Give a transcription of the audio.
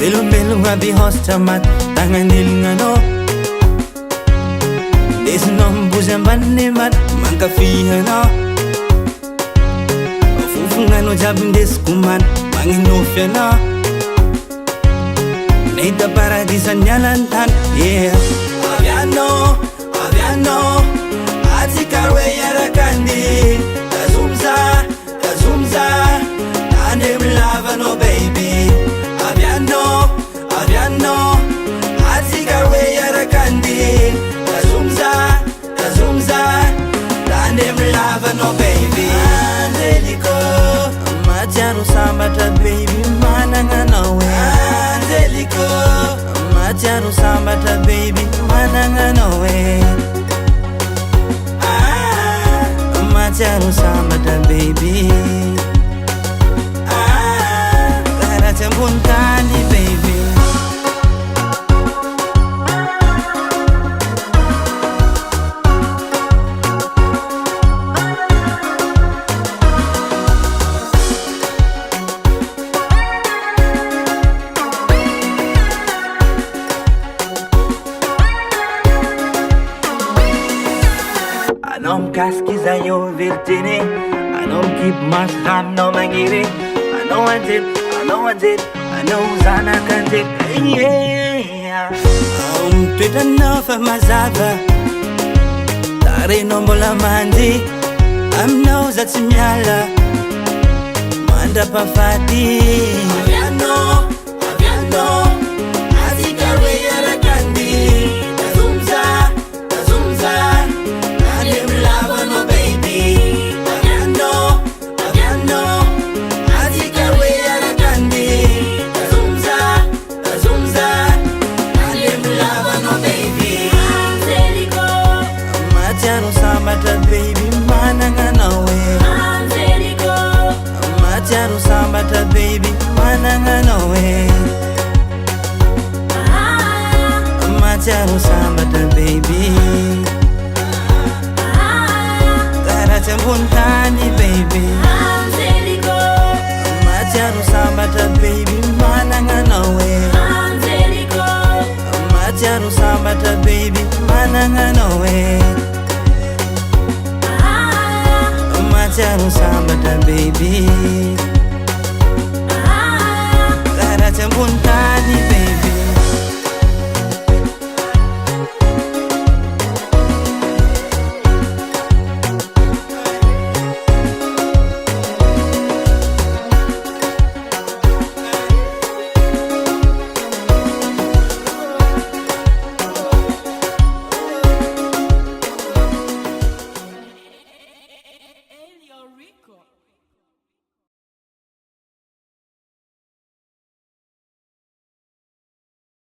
Belum abi hostamat tangan dilngano Desnom buzan bannemat mangka fihano Fufungano jabim deskuman mangin nofiano Neita paradisan nyalantan yeah Aviano Atikarwe yarakandi Kazumza Tane mlava no baby Aviano Atikarwe yarakandi Kazumza Tane mlava no baby Angelico Macharu sambata baby mananga nawe Angelico Macharu sambata baby mananga nawe Macharu sambata baby Kara cembun kali baby Anom kaskiza yo virtini Anom keep mas ham no mangiri Ano anjit Ano zana kanjit yeah Twita nofa mazava Tari nombola mandi Amno zatsimyala Manda pafati Aviano Atikarwe yarakandi Sambata baby mananga nawe Angelico Macharu sambata baby mananga nawe Macharu sambata baby Kara cembun kali baby Angelico Macharu sambata baby mananga nawe Angelico Macharu sambata baby mananga nawe Macharu sambata baby